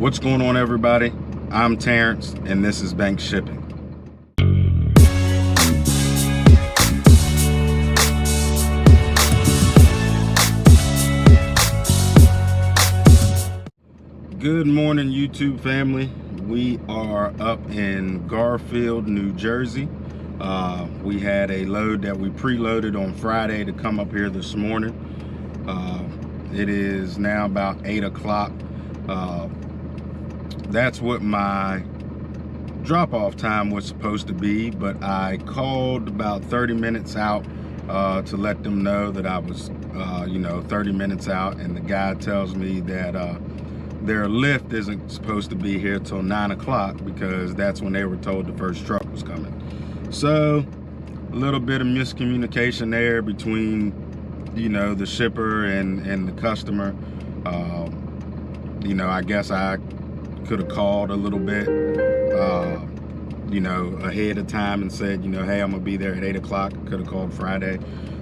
What's going on, everybody? I'm Terrence, and this is Bank Shipping. Good morning, YouTube family. We are up in Garfield, New Jersey. We had a load that we preloaded on Friday to come up here this morning. It is now about 8 o'clock. That's what my drop-off time was supposed to be, but I called about 30 minutes out to let them know that I was 30 minutes out, and the guy tells me that their lift isn't supposed to be here till 9 o'clock because that's when they were told the first truck was coming. So a little bit of miscommunication there between the shipper and the customer. I guess I could have called a little bit ahead of time and said, hey, I'm gonna be there at 8 o'clock. Could have called Friday,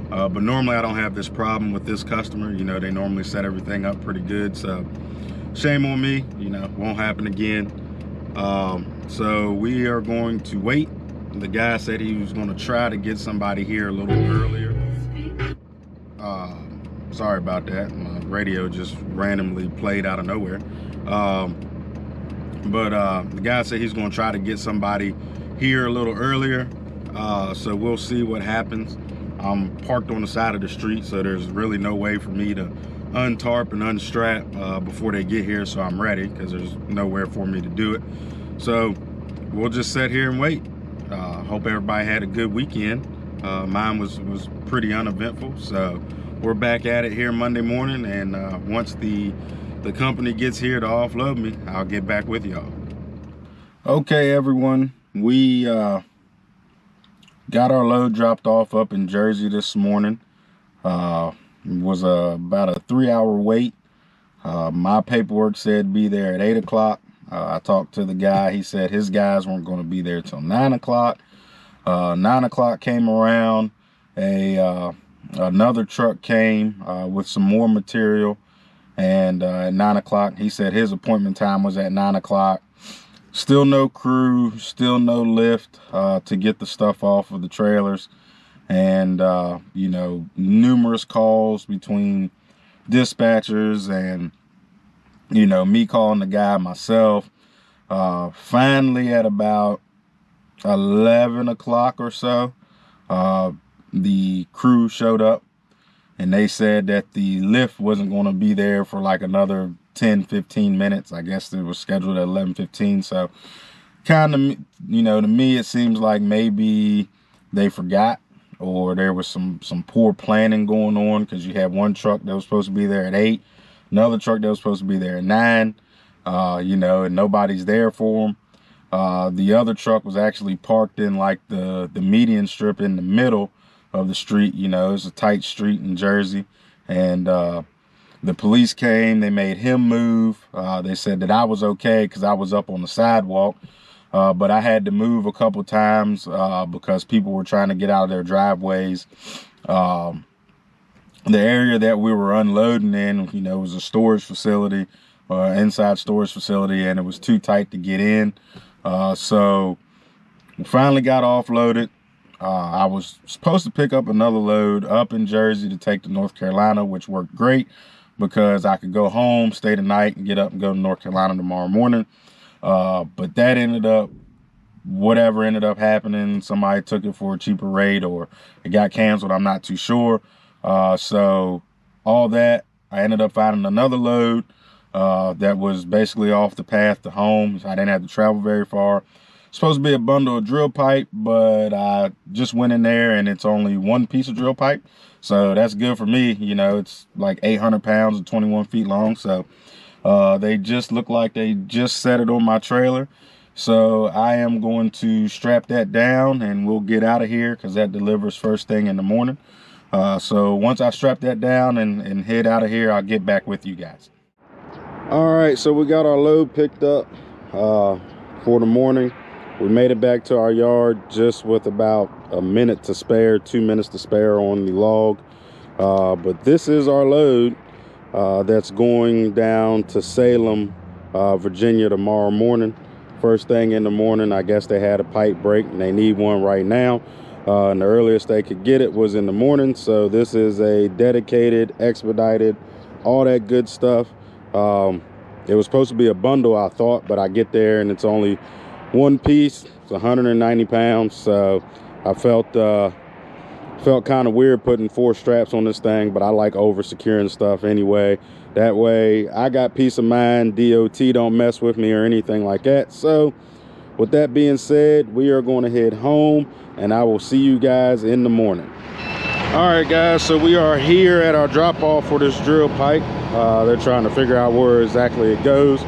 but normally I don't have this problem with this customer. They normally set everything up pretty good, so shame on me. Won't happen again. So we are going to wait. The guy said he was going to try to get somebody here a little earlier. Sorry about that. My radio just randomly played out of nowhere. But the guy said he's going to try to get somebody here a little earlier. So we'll see what happens. I'm parked on the side of the street, so there's really no way for me to untarp and unstrap before they get here, so I'm ready, because there's nowhere for me to do it. So we'll just sit here and wait. Hope everybody had a good weekend. Mine was pretty uneventful, so we're back at it here Monday morning, and once the company gets here to offload me, I'll get back with y'all. Okay, everyone, we got our load dropped off up in Jersey this morning. It was about a 3-hour wait. My paperwork said be there at 8 o'clock. I talked to the guy. He said his guys weren't going to be there till 9 o'clock. 9 o'clock came around. Another truck came with some more material. And at 9 o'clock, he said his appointment time was at 9 o'clock. Still no crew, still no lift to get the stuff off of the trailers. And, numerous calls between dispatchers and, me calling the guy myself. Finally, at about 11 o'clock or so, the crew showed up, and they said that the lift wasn't going to be there for like another 10-15 minutes. I guess it was scheduled at 11:15. So kind of, to me, it seems like maybe they forgot, or there was some poor planning going on, because you had one truck that was supposed to be there at 8, another truck that was supposed to be there at 9, and nobody's there for them. The other truck was actually parked in like the median strip in the middle of the street. It's a tight street in Jersey, and the police came. They made him move. They said that I was okay because I was up on the sidewalk, but I had to move a couple times because people were trying to get out of their driveways. The area that we were unloading in, was a storage facility, inside storage facility, and it was too tight to get in. So we finally got offloaded. I was supposed to pick up another load up in Jersey to take to North Carolina, which worked great because I could go home, stay the night, and get up and go to North Carolina tomorrow morning. But that ended up happening. Somebody took it for a cheaper rate, or it got canceled. I'm not too sure. So all that, I ended up finding another load that was basically off the path to home. So I didn't have to travel very far. Supposed to be a bundle of drill pipe, but I just went in there and it's only one piece of drill pipe. So that's good for me. It's like 800 pounds and 21 feet long. So they just look like they just set it on my trailer. So I am going to strap that down and we'll get out of here, because that delivers first thing in the morning. So once I strap that down and head out of here, I'll get back with you guys. All right, so we got our load picked up for the morning. We made it back to our yard just with about a minute to spare, 2 minutes to spare on the log. But this is our load that's going down to Salem Virginia tomorrow morning. First thing in the morning, I guess they had a pipe break and they need one right now. And the earliest they could get it was in the morning. So this is a dedicated, expedited, all that good stuff. It was supposed to be a bundle, I thought, but I get there and it's only one piece. It's 190 pounds. So I felt kind of weird putting 4 straps on this thing, but I like over securing stuff anyway. That way I got peace of mind. DOT don't mess with me or anything like that. So with that being said, we are going to head home and I will see you guys in the morning. All right, guys, so we are here at our drop off for this drill pipe. They're trying to figure out where exactly it goes.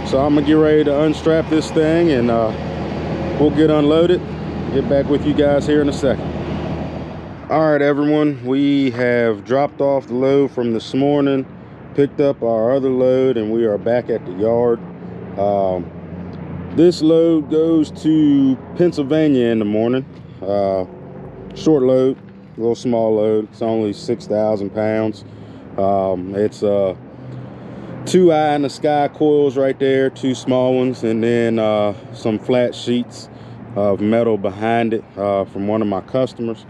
So I'm gonna get ready to unstrap this thing and we'll get unloaded. Get back with you guys here in a second. All right, everyone, we have dropped off the load from this morning, picked up our other load, and we are back at the yard. This load goes to Pennsylvania in the morning. Short load, a little small load. It's only 6,000 pounds. It's 2 eye in the sky coils right there, 2 small ones, and then some flat sheets of metal behind it from one of my customers.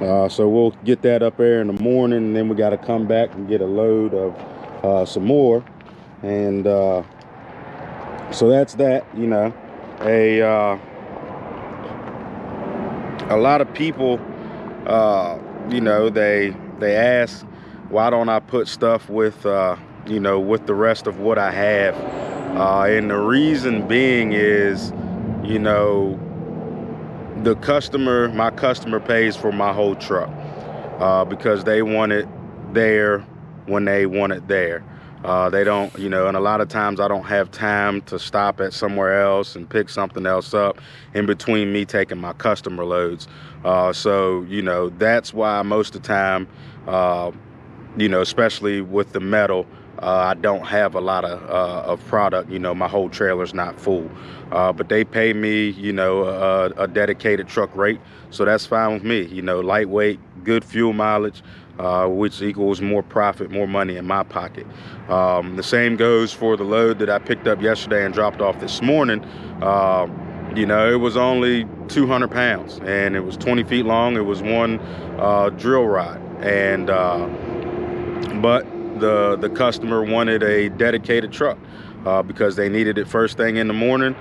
So we'll get that up there in the morning, and then we got to come back and get a load of some more. And so that's that. You know, a lot of people, you know, they ask, why don't I put stuff with you know, with the rest of what I have? And the reason being is, you know, my customer pays for my whole truck because they want it there when they want it there. They don't, you know, and a lot of times I don't have time to stop at somewhere else and pick something else up in between me taking my customer loads. So, you know, that's why most of the time, you know, especially with the metal, I don't have a lot of product. You know, my whole trailer's not full, but they pay me, you know, a dedicated truck rate, so that's fine with me. You know, lightweight, good fuel mileage, which equals more profit, more money in my pocket. The same goes for the load that I picked up yesterday and dropped off this morning. You know, it was only 200 pounds and it was 20 feet long. It was one drill rod, and but the customer wanted a dedicated truck because they needed it first thing in the morning,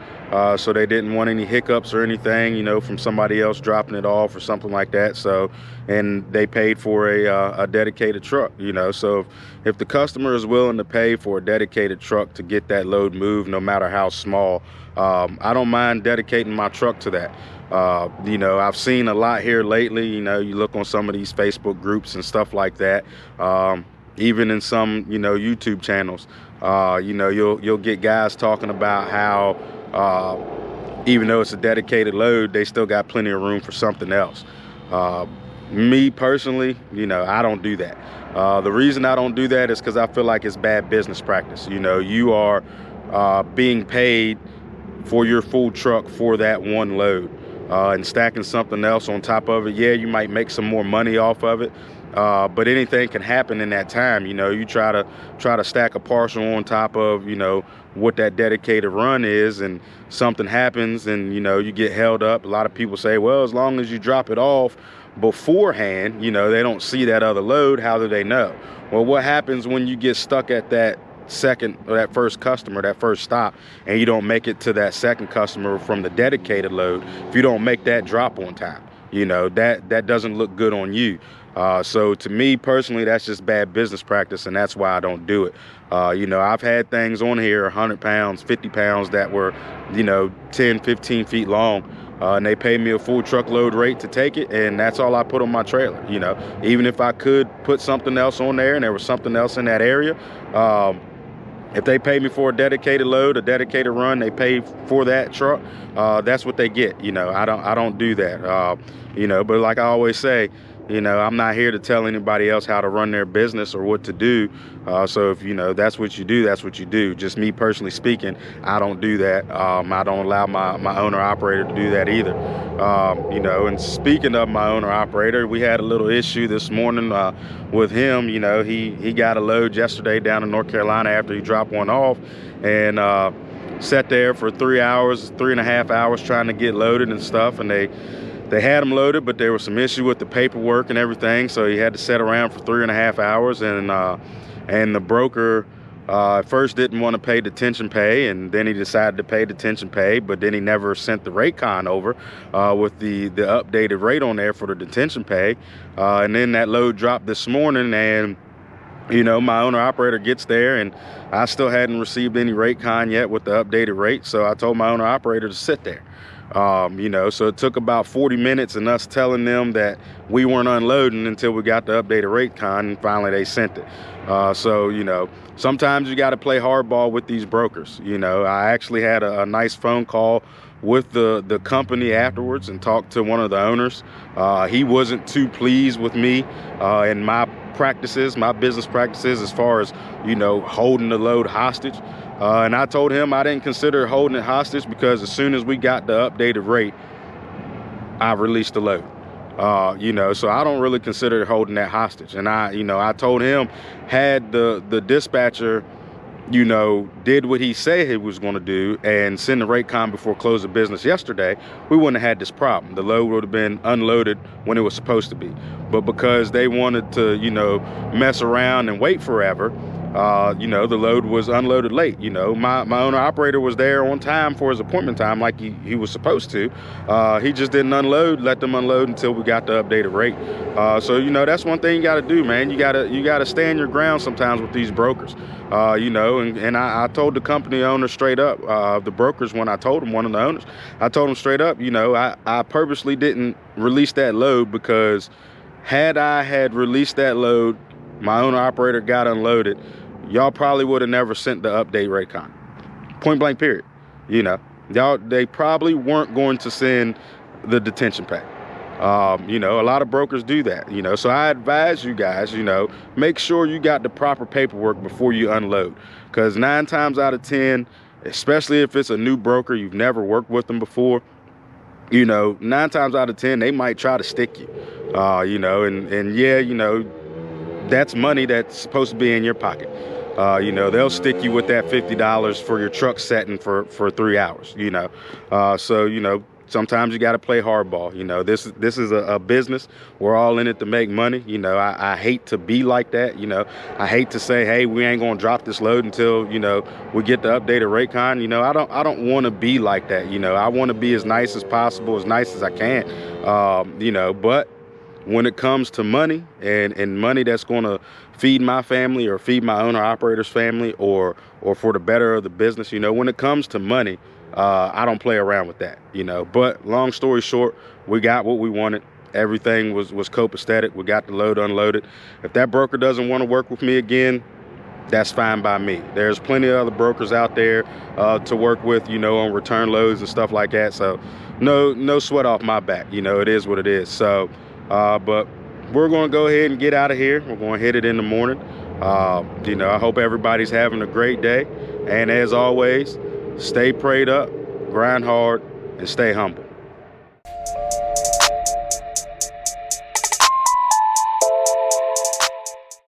so they didn't want any hiccups or anything, you know, from somebody else dropping it off or something like that. So, and they paid for a dedicated truck, you know. So if the customer is willing to pay for a dedicated truck to get that load moved, no matter how small, I don't mind dedicating my truck to that. You know, I've seen a lot here lately. You know, you look on some of these Facebook groups and stuff like that. Even in some, you know, YouTube channels, you know, you'll get guys talking about how even though it's a dedicated load, they still got plenty of room for something else. Me personally, you know, I don't do that. The reason I don't do that is because I feel like it's bad business practice. You know, you are being paid for your full truck for that one load, and stacking something else on top of it. Yeah, you might make some more money off of it, but anything can happen in that time. You know, you try to stack a parcel on top of, you know, what that dedicated run is, and something happens and, you know, you get held up. A lot of people say, well, as long as you drop it off beforehand, you know, they don't see that other load, how do they know? Well, what happens when you get stuck at that second or that first customer, that first stop, and you don't make it to that second customer from the dedicated load? If you don't make that drop on time, you know, that doesn't look good on you. So to me personally, that's just bad business practice, and that's why I don't do it. You know, I've had things on here 100 pounds, 50 pounds that were, you know, 10, 15 feet long, and they pay me a full truckload rate to take it, and that's all I put on my trailer. You know, even if I could put something else on there and there was something else in that area, if they pay me for a dedicated load, a dedicated run, they pay for that truck, that's what they get. You know, I don't do that. You know, but like I always say, You know, I'm not here to tell anybody else how to run their business or what to do. So if, you know, that's what you do, that's what you do. Just me personally speaking, I don't do that. I don't allow my owner operator to do that either. You know, and speaking of my owner operator, we had a little issue this morning with him. You know, he got a load yesterday down in North Carolina after he dropped one off, and sat there for 3.5 hours trying to get loaded and stuff. And they had him loaded, but there was some issue with the paperwork and everything, so he had to sit around for 3.5 hours. And the broker at first didn't want to pay detention pay, and then he decided to pay detention pay, but then he never sent the rate con over with the updated rate on there for the detention pay. And then that load dropped this morning, and you know, my owner operator gets there, and I still hadn't received any rate con yet with the updated rate. So I told my owner operator to sit there. You know, so it took about 40 minutes and us telling them that we weren't unloading until we got the updated rate con, and finally they sent it. So, you know, sometimes you got to play hardball with these brokers. You know, I actually had a nice phone call with the company afterwards and talked to one of the owners. He wasn't too pleased with me and my practices, my business practices, as far as, you know, holding the load hostage. And I told him I didn't consider holding it hostage, because as soon as we got the updated rate, I released the load. You know, so I don't really consider holding that hostage. And I told him, had the dispatcher, you know, did what he said he was going to do and send the rate con before close of business yesterday, we wouldn't have had this problem. The load would have been unloaded when it was supposed to be. But because they wanted to, you know, mess around and wait forever, you know, the load was unloaded late. You know, my owner operator was there on time for his appointment time like he was supposed to. He just didn't let them unload until we got the updated rate. So, you know, that's one thing you got to do, man. You got to stand your ground sometimes with these brokers. You know, and I told the company owner straight up, the brokers, when I told him, one of the owners, I told him straight up, you know, I purposely didn't release that load, because had I had released that load, my owner operator got unloaded, y'all probably would have never sent the update rate con. Point blank period. You know, they probably weren't going to send the detention pay. You know, a lot of brokers do that, you know, so I advise you guys, you know, make sure you got the proper paperwork before you unload, because 9 times out of 10, especially if it's a new broker, you've never worked with them before, you know, 9 times out of 10, they might try to stick you, you know, and yeah, you know, that's money that's supposed to be in your pocket. You know, they'll stick you with that $50 for your truck setting for 3 hours, you know. So, you know, sometimes you got to play hardball. You know, this is a business. We're all in it to make money. You know, I hate to be like that. You know, I hate to say, hey, we ain't going to drop this load until, you know, we get the updated rate con. You know, I don't want to be like that. You know, I want to be as nice as possible, as nice as I can. You know, but when it comes to money and money that's going to feed my family or feed my owner operator's family or for the better of the business, you know, when it comes to money, I don't play around with that, you know. But long story short, we got what we wanted. Everything was copacetic. We got the load unloaded. If that broker doesn't want to work with me again, that's fine by me. There's plenty of other brokers out there to work with, you know, on return loads and stuff like that. So no sweat off my back. You know, it is what it is. So, but we're going to go ahead and get out of here. We're going to hit it in the morning. You know, I hope everybody's having a great day. And as always, stay prayed up, grind hard, and stay humble.